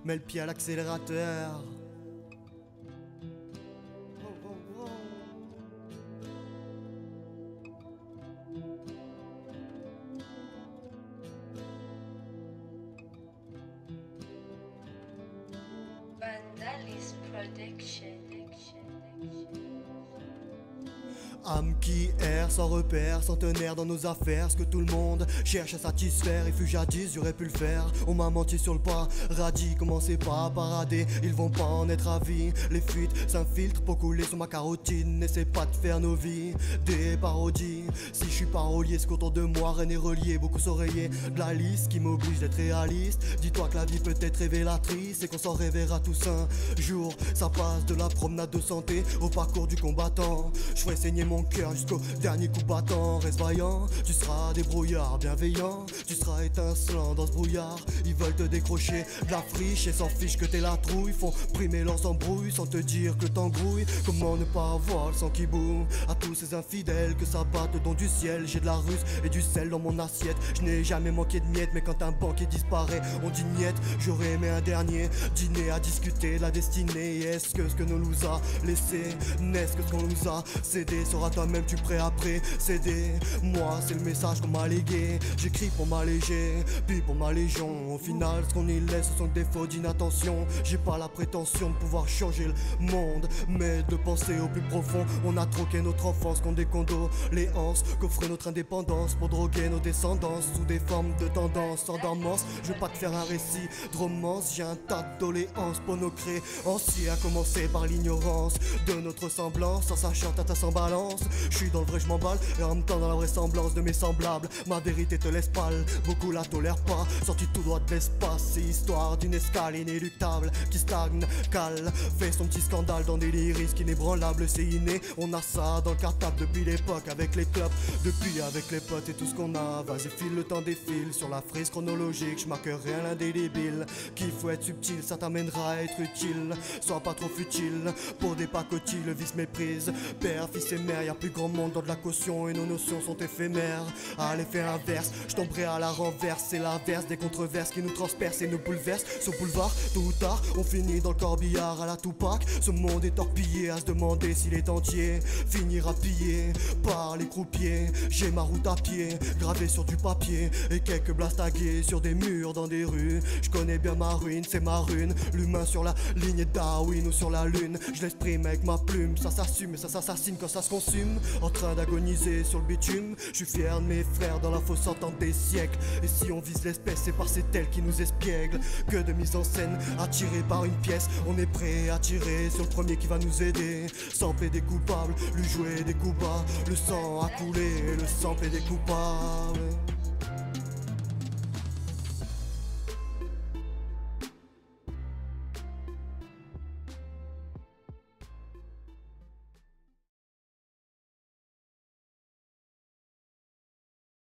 mets le pied à l'accélérateur. Vandalis Production. Âme qui erre sans repère, centenaire dans nos affaires. Ce que tout le monde cherche à satisfaire, et fut jadis, j'aurais pu le faire. On m'a menti sur le pas, radis, commencez pas à parader. Ils vont pas en être ravis. Les fuites s'infiltrent pour couler sur ma carotine. N'essaie pas de faire nos vies des parodies. Si je suis parolier, ce qu'autour de moi rien n'est relié. Beaucoup s'oreiller de la liste qui m'oblige d'être réaliste. Dis-toi que la vie peut être révélatrice et qu'on s'en réveillera tous un jour. Ça passe de la promenade de santé au parcours du combattant. Je ferai saigner mon cœur jusqu'au dernier coup battant. Reste vaillant, tu seras débrouillard bienveillant. Tu seras étincelant dans ce brouillard. Ils veulent te décrocher de la friche et s'en fichent que t'es la trouille. Font primer leurs embrouilles sans te dire que t'embrouilles. Comment ne pas avoir le sang qui boue à tous ces infidèles que s'abattent le don du ciel. J'ai de la russe et du sel dans mon assiette. Je n'ai jamais manqué de miettes, mais quand un banquier disparaît on dit niette. J'aurais aimé un dernier dîner à discuter de la destinée. Est-ce que ce que nous a laissé n'est-ce que ce qu'on nous a cédé? Sera toi-même tu prêt à précéder? Moi c'est le message qu'on m'a légué. J'écris pour m'alléger, puis pour ma légion. Au final ce qu'on y laisse ce sont que des défauts d'inattention. J'ai pas la prétention de pouvoir changer le monde, mais de penser au plus profond. On a troqué notre enfance contre des condoléances, qu'offrait notre indépendance pour droguer nos descendances sous des formes de tendance. Sans dormance, je veux pas te faire un récit de romance. J'ai un tas de doléances pour nos créanciers, à commencer par l'ignorance de notre semblance. Sans sachant ta sans balance, je suis dans le vrai, je m'emballe, et en même temps dans la vraisemblance de mes semblables. Ma vérité te laisse pâle, beaucoup la tolèrent pas. Sorti tout droit de l'espace, c'est histoire d'une escale inéluctable qui stagne, cale, fait son petit scandale dans des lyrics inébranlables. C'est inné, on a ça dans le cartable depuis l'époque avec les clubs, depuis avec les potes et tout ce qu'on a. Vas-y file, le temps défile sur la frise chronologique. Je marquerai un indélébile, qu'il faut être subtil, ça t'amènera à être utile. Sois pas trop futile, pour des pacotilles, le vice méprise. Père, fils et mère, y'a plus grand monde dans de la caution et nos notions sont éphémères. À l'effet inverse, je tomberai à la renverse. C'est l'inverse des controverses qui nous transpercent et nous bouleversent. Sur boulevard, tôt ou tard, on finit dans le corbillard à la Tupac. Ce monde est torpillé à se demander s'il est entier. Finira pillé par les croupiers. J'ai ma route à pied, gravée sur du papier, et quelques blasts tagués sur des murs dans des rues. Je connais bien ma ruine, c'est ma rune. L'humain sur la ligne Darwin ou sur la lune. Je l'exprime avec ma plume, ça s'assume et ça s'assassine quand ça se consume. En train d'agoniser sur le bitume, je suis fier de mes frères dans la fausse entente des siècles. Et si on vise l'espèce, c'est parce que c'est elle qui nous espiègle. Que de mise en scène, attiré par une pièce. On est prêt à tirer sur le premier qui va nous aider. Sans plaider coupable, lui jouer des coups bas. Le sang a coulé, le sang plaidait coupable.